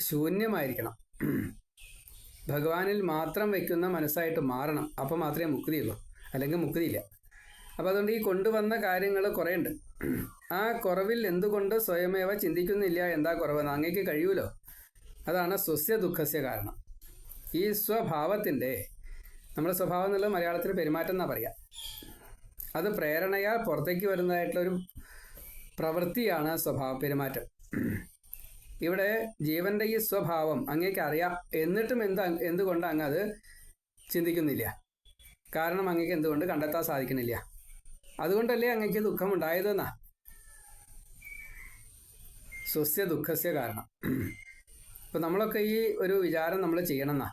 ശൂന്യമായിരിക്കണം, ഭഗവാനിൽ മാത്രം വയ്ക്കുന്ന മനസ്സായിട്ട് മാറണം. അപ്പോൾ മാത്രമേ മുക്തിയുള്ളൂ, അല്ലെങ്കിൽ മുക്തിയില്ല. അപ്പോൾ അതുകൊണ്ട് ഈ കൊണ്ടുവന്ന കാര്യങ്ങൾ കുറേ ഉണ്ട്. ആ കുറവിൽ എന്തുകൊണ്ട് സ്വയമേവ ചിന്തിക്കുന്നില്ല? എന്താ കുറവെന്ന് അങ്ങേക്ക് കഴിയൂലോ. അതാണ് സ്വസ്യ ദുഃഖസ്യ കാരണം. ഈ സ്വഭാവത്തിൻ്റെ, നമ്മുടെ സ്വഭാവം എന്നുള്ളത് മലയാളത്തിൽ പെരുമാറ്റം എന്നാണ് പറയുക. അത് പ്രേരണയാൽ പുറത്തേക്ക് വരുന്നതായിട്ടുള്ളൊരു പ്രവൃത്തിയാണ് പെരുമാറ്റം. ഇവിടെ ജീവൻ്റെ ഈ സ്വഭാവം അങ്ങേക്ക് അറിയാം, എന്നിട്ടും എന്തുകൊണ്ട് അങ്ങ് അത് ചിന്തിക്കുന്നില്ല? കാരണം അങ്ങേക്ക് എന്തുകൊണ്ട് കണ്ടെത്താൻ സാധിക്കുന്നില്ല? അതുകൊണ്ടല്ലേ അങ്ങേക്ക് ദുഃഖം ഉണ്ടായതെന്നാ. സ്വസ്യ ദുഃഖസ്യ കാരണം. അപ്പോൾ നമ്മളൊക്കെ ഈ ഒരു വിചാരം നമ്മൾ ചെയ്യണമെന്നാ.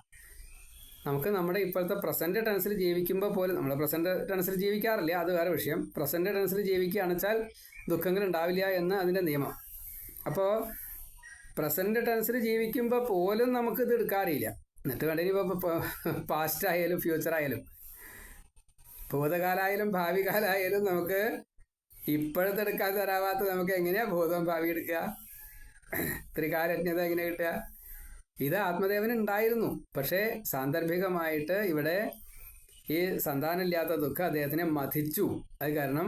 നമുക്ക് നമ്മുടെ ഇപ്പോഴത്തെ പ്രസൻറ്റ് ടെൻസിൽ ജീവിക്കുമ്പോൾ പോലും, നമ്മൾ പ്രസൻറ്റ് ടെൻസിൽ ജീവിക്കാറില്ല, അത് വേറെ വിഷയം. പ്രസൻറ്റ് ടെൻസിൽ ജീവിക്കുകയാണെന്ന് വെച്ചാൽ ദുഃഖങ്ങൾ ഉണ്ടാവില്ല എന്ന് അതിൻ്റെ നിയമം. അപ്പോൾ പ്രസൻറ്റ് ടെൻസിൽ ജീവിക്കുമ്പോൾ പോലും നമുക്കിത് എടുക്കാറില്ല. എന്നിട്ട് വേണ്ട ഇപ്പോൾ പാസ്റ്റ് ആയാലും ഫ്യൂച്ചർ ആയാലും, ഭൂതകാലമായാലും ഭാവി കാലമായാലും നമുക്ക് ഇപ്പോഴത്തെ എടുക്കാൻ തരാവാത്ത നമുക്ക് എങ്ങനെയാണ് ഭൂതം ഭാവി എടുക്കുക? ത്രികാലജ്ഞത എങ്ങനെ കിട്ടുക? ഇത് ആത്മദേവന് ഉണ്ടായിരുന്നു. പക്ഷേ സാന്ദർഭികമായിട്ട് ഇവിടെ ഈ സന്താനമില്ലാത്ത ദുഃഖം അദ്ദേഹത്തിനെ മഥിച്ചു. അത് കാരണം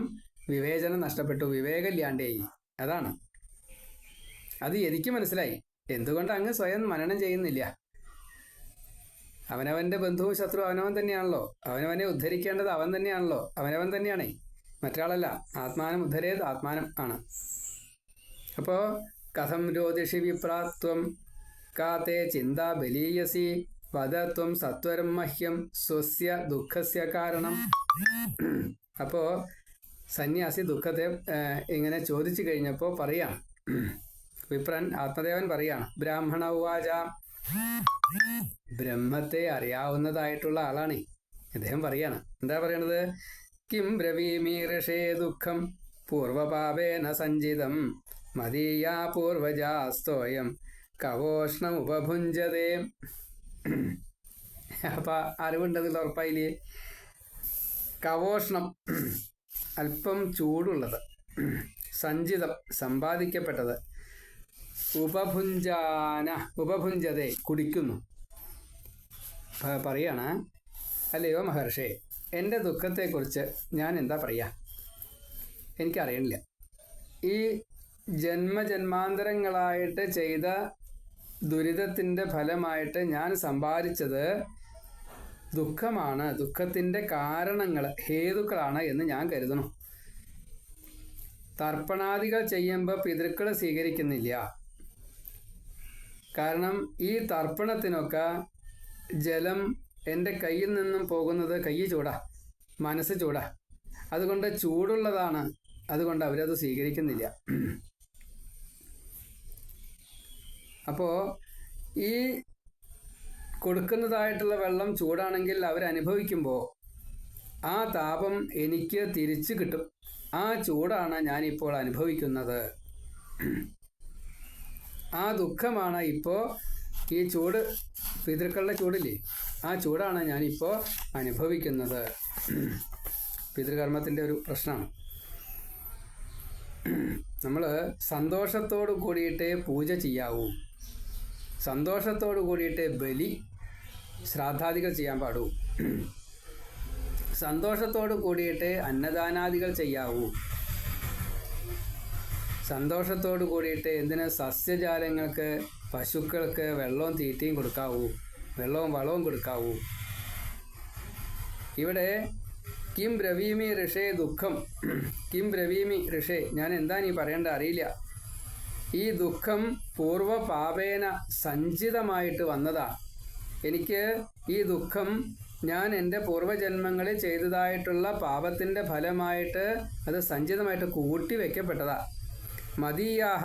വിവേചനം നഷ്ടപ്പെട്ടു, വിവേകമില്ലാണ്ടേയി. അതാണ്. അത് എനിക്ക് മനസ്സിലായി. എന്തുകൊണ്ട് അങ്ങ് സ്വയം മനനം ചെയ്യുന്നില്ല? അവനവൻ്റെ ബന്ധുവും ശത്രു അവനവൻ തന്നെയാണല്ലോ. അവനവനെ ഉദ്ധരിക്കേണ്ടത് അവൻ തന്നെയാണല്ലോ. അവനവൻ തന്നെയാണേ, മറ്റൊരാളല്ല. ആത്മാനം ഉദ്ധരേത് ആത്മാനം ആണ്. അപ്പോൾ കഥം രോദിഷി വിപ്രാത്വം കാത്തേ ചിന്താ ബലീയസി വദത്വം സത്വരം മഹ്യം സ്വസ്യ ദുഃഖസ്യ കാരണം. അപ്പോൾ സന്യാസി ദുഃഖത്തെ ഇങ്ങനെ ചോദിച്ചു കഴിഞ്ഞപ്പോൾ പറയാണ്, വിപ്രൻ ആത്മദേവൻ പറയാണ്, ബ്രാഹ്മണ ഉവാച. ബ്രഹ്മത്തെ അറിയാവുന്നതായിട്ടുള്ള ആളാണ് അദ്ദേഹം. പറയാണ്, എന്താ പറയണത്? കിം ബ്രവീമി ഋഷേ ദുഃഖം പൂർവപാപേന സഞ്ചിതം മദീയാ പൂർവജാസ്തോയം കവോഷ്ണം ഉപഭുഞ്ചതേ. അപ്പം അറിവുണ്ടെന്നുള്ള ഉറപ്പായില്ലേ. കവോഷ്ണം, അല്പം ചൂടുള്ളത്. സഞ്ചിതം, സമ്പാദിക്കപ്പെട്ടത്. ഉപഭുഞ്ചാന, ഉപഭുഞ്ചതെ, കുടിക്കുന്നു. പറയാണ്, അല്ലയോ മഹർഷേ, എൻ്റെ ദുഃഖത്തെക്കുറിച്ച് ഞാൻ എന്താ പറയുക? എനിക്കറിയണില്ല. ഈ ജന്മജന്മാന്തരങ്ങളായിട്ട് ചെയ്ത ദുരിതത്തിൻ്റെ ഫലമായിട്ട് ഞാൻ സമ്പാദിച്ചത് ദുഃഖമാണ്, ദുഃഖത്തിൻ്റെ കാരണങ്ങൾ, ഹേതുക്കളാണ് എന്ന് ഞാൻ കരുതുന്നു. തർപ്പണാദികൾ ചെയ്യുമ്പോൾ പിതൃക്കൾ സ്വീകരിക്കുന്നില്ല. കാരണം ഈ തർപ്പണത്തിനൊക്കെ ജലം എൻ്റെ കയ്യിൽ നിന്നും പോകുന്നത് കൈ ചൂടാ, മനസ്സ് ചൂടാ. അതുകൊണ്ട് ചൂടുള്ളതാണ്, അതുകൊണ്ട് അവരത് സ്വീകരിക്കുന്നില്ല. അപ്പോൾ ഈ കൊടുക്കുന്നതായിട്ടുള്ള വെള്ളം ചൂടാണെങ്കിൽ അവരനുഭവിക്കുമ്പോൾ ആ താപം എനിക്ക് തിരിച്ചു കിട്ടും. ആ ചൂടാണ് ഞാനിപ്പോൾ അനുഭവിക്കുന്നത്. ആ ദുഃഖമാണ് ഇപ്പോൾ ഈ ചൂട്, പിതൃക്കളുടെ ചൂടില്ലേ, ആ ചൂടാണ് ഞാനിപ്പോൾ അനുഭവിക്കുന്നത്. പിതൃകർമ്മത്തിൻ്റെ ഒരു പ്രശ്നമാണ്. നമ്മൾ സന്തോഷത്തോടു കൂടിയിട്ടേ പൂജ ചെയ്യാവൂ, സന്തോഷത്തോടു കൂടിയിട്ടേ ബലി ശ്രാദ്ധാദികൾ ചെയ്യാൻ പാടൂ, സന്തോഷത്തോടു കൂടിയിട്ടേ അന്നദാനാദികൾ ചെയ്യാവൂ, സന്തോഷത്തോടു കൂടിയിട്ട് എന്തിന് സസ്യജാലങ്ങൾക്ക്, പശുക്കൾക്ക് വെള്ളവും തീറ്റയും കൊടുക്കാവൂ, വെള്ളവും വളവും കൊടുക്കാവൂ. ഇവിടെ കിം ബ്രവീമി ഋഷേ ദുഃഖം, കിം ബ്രവീമി ഋഷേ, ഞാൻ എന്താ നീ പറയേണ്ട അറിയില്ല. ഈ ദുഃഖം പൂർവ പാപേന സഞ്ചിതമായിട്ട് വന്നതാണ്. എനിക്ക് ഈ ദുഃഖം ഞാൻ എൻ്റെ പൂർവ്വജന്മങ്ങളിൽ ചെയ്തതായിട്ടുള്ള പാപത്തിൻ്റെ ഫലമായിട്ട് അത് സഞ്ചിതമായിട്ട് കൂട്ടി വയ്ക്കപ്പെട്ടതാ. മദീയാഹ,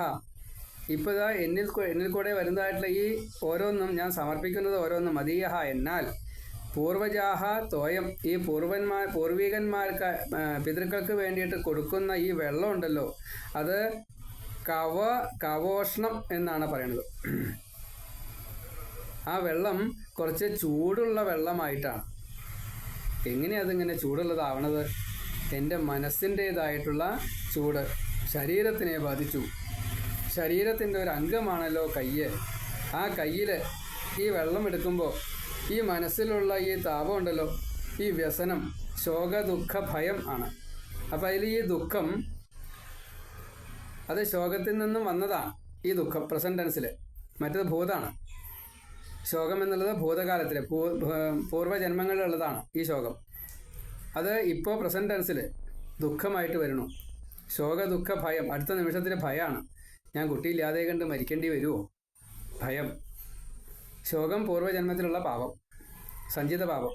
ഇപ്പോഴാ എന്നിൽ കൂടെ വരുന്നതായിട്ടുള്ള ഈ ഓരോന്നും ഞാൻ സമർപ്പിക്കുന്നത് ഓരോന്നും മദീയഹ എന്നാൽ പൂർവജാഹ തോയം, ഈ പൂർവികന്മാർക്ക് പിതൃക്കൾക്ക് വേണ്ടിയിട്ട് കൊടുക്കുന്ന ഈ വെള്ളം ഉണ്ടല്ലോ, അത് കവോഷ്ണം എന്നാണ് പറയുന്നത്. ആ വെള്ളം കുറച്ച് ചൂടുള്ള വെള്ളമായിട്ടാണ്. എങ്ങനെയാണ് അതിങ്ങനെ ചൂടുള്ളതാവണത്? എൻ്റെ മനസ്സിൻ്റേതായിട്ടുള്ള ചൂട് ശരീരത്തിനെ ബാധിച്ചു. ശരീരത്തിൻ്റെ ഒരു അംഗമാണല്ലോ കയ്യ്. ആ കയ്യിൽ ഈ വെള്ളം എടുക്കുമ്പോൾ ഈ മനസ്സിലുള്ള ഈ താപം ഉണ്ടല്ലോ, ഈ വ്യസനം, ശോക ദുഃഖ ഭയം ആണ്. അപ്പം അതിൽ ഈ ദുഃഖം അത് ശോകത്തിൽ നിന്നും വന്നതാണ്. ഈ ദുഃഖം പ്രസന്റ് ടെൻസിൽ, മറ്റത് ഭൂതാണ്. ശോകം എന്നുള്ളത് ഭൂതകാലത്തിൽ പൂർവ്വജന്മങ്ങളിലുള്ളതാണ് ഈ ശോകം. അത് ഇപ്പോൾ പ്രസന്റ് ടെൻസിൽ ദുഃഖമായിട്ട് വരുന്നു. ശോക ദുഃഖ ഭയം, അടുത്ത നിമിഷത്തിൽ ഭയമാണ്. ഞാൻ കുട്ടിയില്ലാതെ കണ്ട് മരിക്കേണ്ടി വരുമോ? ഭയം. ശോകം പൂർവ്വജന്മത്തിലുള്ള പാപം, സഞ്ചിത പാപം.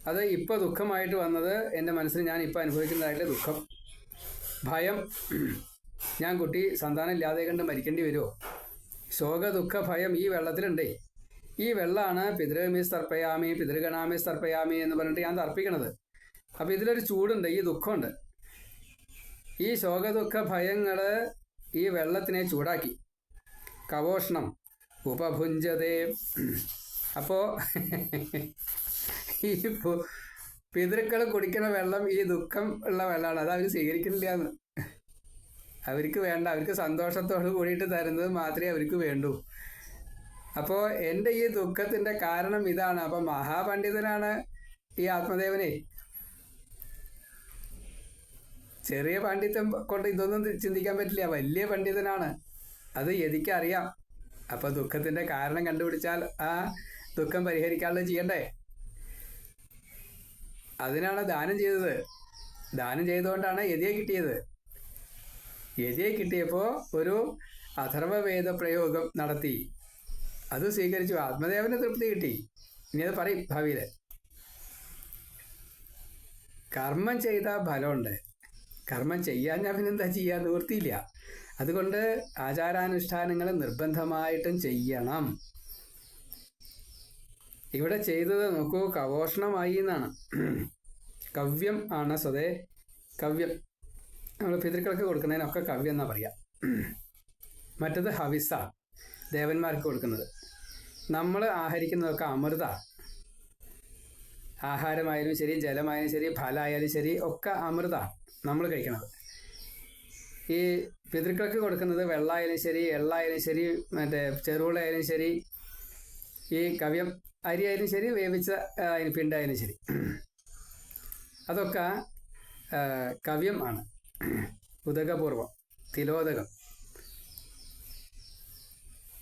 അത് ഇപ്പോൾ ദുഃഖമായിട്ട് വന്നത് എൻ്റെ മനസ്സിൽ ഞാൻ ഇപ്പോൾ അനുഭവിക്കുന്നതായിട്ടുള്ള ദുഃഖം. ഭയം, ഞാൻ കുട്ടി സന്താനം ഇല്ലാതെ കണ്ട് മരിക്കേണ്ടി വരുമോ? ശോക ദുഃഖ ഭയം ഈ വെള്ളത്തിലുണ്ടേ. ഈ വെള്ളമാണ് പിതൃമി തർപ്പയാമി പിതൃഗണാമി തർപ്പയാമി എന്ന് പറഞ്ഞിട്ട് ഞാൻ തർപ്പിക്കണത്. അപ്പോൾ ഇതിലൊരു ചൂടുണ്ട്, ഈ ദുഃഖമുണ്ട്. ഈ ശോക ദുഃഖ ഭയങ്ങൾ ഈ വെള്ളത്തിനെ ചൂടാക്കി. കവോഷ്ണം ഉപഭുഞ്ചതേ. അപ്പോൾ ഈ പിതൃക്കൾ കുടിക്കുന്ന വെള്ളം ഈ ദുഃഖം ഉള്ള വെള്ളമാണ്. അത് അവർ സ്വീകരിക്കുന്നില്ല എന്ന്. അവർക്ക് വേണ്ട, അവർക്ക് സന്തോഷത്തോട് കൂടിയിട്ട് തരുന്നത് മാത്രമേ അവർക്ക് വേണ്ടൂ. അപ്പോൾ എൻ്റെ ഈ ദുഃഖത്തിൻ്റെ കാരണം ഇതാണ്. അപ്പം മഹാപണ്ഡിതനാണ് ഈ ആത്മദേവനെ. ചെറിയ പണ്ഡിതം കൊണ്ട് ഇതൊന്നും ചിന്തിക്കാൻ പറ്റില്ല, വലിയ പണ്ഡിതനാണ്. അത് എനിക്കറിയാം. അപ്പോൾ ദുഃഖത്തിൻ്റെ കാരണം കണ്ടുപിടിച്ചാൽ ആ ദുഃഖം പരിഹരിക്കാനുള്ളത് ചെയ്യണ്ടേ? അതിനാണ് ദാനം ചെയ്തത്. ദാനം ചെയ്തുകൊണ്ടാണ് യതിയെ കിട്ടിയത്. യതിയെ കിട്ടിയപ്പോൾ ഒരു അഥർവവേദ പ്രയോഗം നടത്തി. അത് സ്വീകരിച്ചു. ആത്മദേവന് തൃപ്തി കിട്ടി. ഇനി അത് പറയും ഭാവിയിൽ. കർമ്മം ചെയ്താൽ ഫലമുണ്ട്. കർമ്മം ചെയ്യാൻ ഞാൻ പിന്നെന്താ ചെയ്യാൻ നിവൃത്തിയില്ല. അതുകൊണ്ട് ആചാരാനുഷ്ഠാനങ്ങൾ നിർബന്ധമായിട്ടും ചെയ്യണം. ഇവിടെ ചെയ്തത് നോക്കൂ, കവോഷണമായി എന്നാണ്. കവ്യം ആണ് സ്വതേ. കവ്യം നമ്മൾ പിതൃക്കൾക്ക് കൊടുക്കുന്നതിനൊക്കെ കവ്യം എന്നാ പറയാ. മറ്റത് ഹവിസ, ദേവന്മാർക്ക് കൊടുക്കുന്നത്. നമ്മൾ ആഹരിക്കുന്നതൊക്കെ അമൃത. ആഹാരമായാലും ശരി, ജലമായാലും ശരി, ഫലമായാലും ശരി, ഒക്കെ അമൃതമാണ് നമ്മൾ കഴിക്കണത്. ഈ പിതൃക്കൾക്ക് കൊടുക്കുന്നത് വെള്ളമായാലും ശരി, എള്ളായാലും ശരി, മറ്റേ ചെറുപുളയായാലും ശരി, ഈ കവ്യം അരിയായാലും ശരി, വേവിച്ച പിണ്ടായാലും ശരി, അതൊക്കെ കവ്യം ആണ്. ഉദകപൂർവം, തിലോദകം,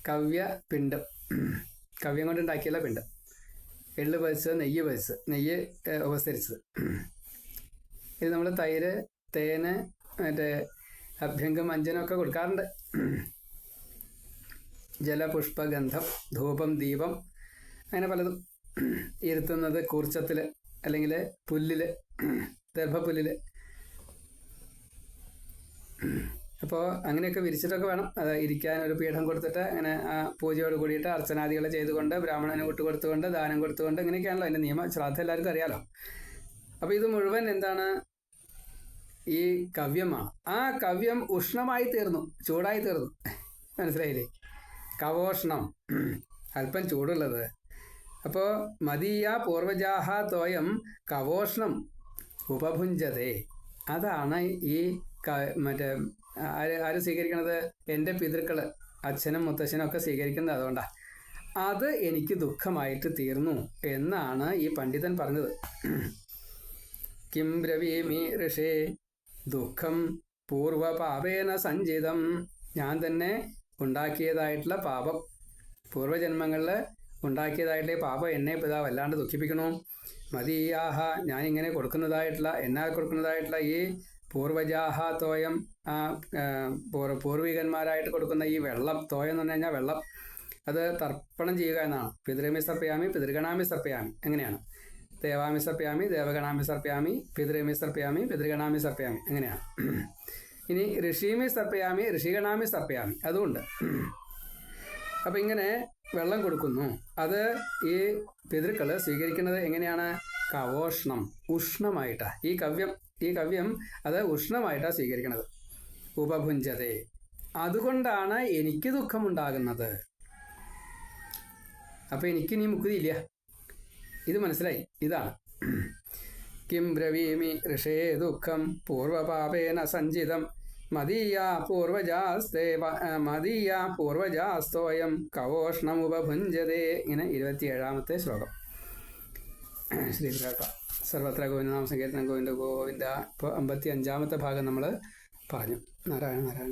കവ്യപിണ്ഡം, കവ്യം കൊണ്ടുണ്ടാക്കിയുള്ള പിണ്ഡം. എള്ള് പതിച്ചത്, നെയ്യ് ഉപസരിച്ചത്. ഇത് നമ്മൾ തൈര്, തേന്, മറ്റേ അഭ്യംഗം, അഞ്ജനമൊക്കെ കൊടുക്കാറുണ്ട്. ജലപുഷ്പഗന്ധം, ധൂപം, ദീപം, അങ്ങനെ പലതും. ഇരുത്തുന്നത് കൂർച്ചത്തിൽ അല്ലെങ്കിൽ പുല്ലിൽ, ദർഭപ്പുല്ലിൽ. അപ്പോൾ അങ്ങനെയൊക്കെ വിരിച്ചിട്ടൊക്കെ വേണം അത് ഇരിക്കാൻ. ഒരു പീഠം കൊടുത്തിട്ട് അങ്ങനെ പൂജയോട് കൂടിയിട്ട് അർച്ചനാദികൾ ചെയ്തുകൊണ്ട്, ബ്രാഹ്മണന് കൊടുത്തുകൊണ്ട്, ദാനം കൊടുത്തുകൊണ്ട്, ഇങ്ങനെയൊക്കെയാണല്ലോ അതിൻ്റെ നിയമം. ശ്രാദ്ധം എല്ലാവർക്കും അറിയാലോ. അപ്പോൾ ഇത് മുഴുവൻ എന്താണ്? ഈ കവ്യമാണ്. ആ കവ്യം ഉഷ്ണമായി തീർന്നു, ചൂടായി തീർന്നു. മനസ്സിലായില്ലേ? കവോഷ്ണം, അല്പം ചൂടുള്ളത്. അപ്പോൾ മദീയ പൂർവജാഹ തോയം കവോഷ്ണം ഉപഭുഞ്ചതേ. അതാണ് ഈ മറ്റേ ആര് സ്വീകരിക്കണത്? എൻ്റെ പിതൃക്കൾ, അച്ഛനും മുത്തച്ഛനും ഒക്കെ സ്വീകരിക്കുന്നത് അതുകൊണ്ടാണ്. അത് എനിക്ക് ദുഃഖമായിട്ട് തീർന്നു എന്നാണ് ഈ പണ്ഡിതൻ പറഞ്ഞത്. കിം ബ്രവീമി ഋഷേ ദുഃഖം പൂർവപാപേന സഞ്ചിതം. ഞാൻ തന്നെ ഉണ്ടാക്കിയതായിട്ടുള്ള പാപം, പൂർവജന്മങ്ങളിൽ ഉണ്ടാക്കിയതായിട്ടുള്ള പാപം എന്നെ പിതാ വല്ലാണ്ട് ദുഃഖിപ്പിക്കണു. മദീയാഹ, ഞാനിങ്ങനെ കൊടുക്കുന്നതായിട്ടുള്ള, എന്നാൽ കൊടുക്കുന്നതായിട്ടുള്ള ഈ പൂർവജാഹ തോയം, പൂർവികന്മാരായിട്ട് കൊടുക്കുന്ന ഈ വെള്ളം, തോയം എന്ന് പറഞ്ഞു കഴിഞ്ഞാൽ വെള്ളം, അത് തർപ്പണം ചെയ്യുക എന്നാണ്. പിതൃമി സർപ്പയാമി, പിതൃഗണാമി സർപ്പയാമി, എങ്ങനെയാണ്? ദേവാമി സർപ്പയാമി, ദേവഗണാമി സർപ്പയാമി, പിതൃമി സർപ്പയാമി, പിതൃഗണാമി സർപ്പയാമി, എങ്ങനെയാണ്? ഇനി ഋഷീമി സർപ്പയാമി, ഋഷിഗണാമി സർപ്പയാമി, അതുകൊണ്ട്. അപ്പം ഇങ്ങനെ വെള്ളം കൊടുക്കുന്നു. അത് ഈ പിതൃക്കൾ സ്വീകരിക്കുന്നത് എങ്ങനെയാണ്? കവോഷ്ണം, ഉഷ്ണമായിട്ടാണ്. ഈ കവ്യം അത് ഉഷ്ണമായിട്ടാണ് സ്വീകരിക്കുന്നത്. ഉപഭുഞ്ചതേ, അതുകൊണ്ടാണ് എനിക്ക് ദുഃഖമുണ്ടാകുന്നത്. അപ്പം എനിക്കിനി മുക്തിയില്ല. ഇത് മനസ്സിലായി? ഇതാണ് കിം ബ്രവീമി ഋഷേ ദുഃഖം പൂർവപാപേന സഞ്ചിതം മദീയാ പൂർവജാസ്തോയം കവോഷ്ണമുപഭുഞ്ചതേ. ഇങ്ങനെ 27ാമത്തെ ശ്ലോകം. ശ്രീകൃഷ്ണ സർവത്ര ഗോവിന്ദനാമ സങ്കീർത്തനം, ഗോവിന്ദ ഗോവിന്ദ. ഇപ്പോൾ 55ാമത്തെ ഭാഗം നമ്മൾ പറഞ്ഞു. നാരായണ നാരായണ.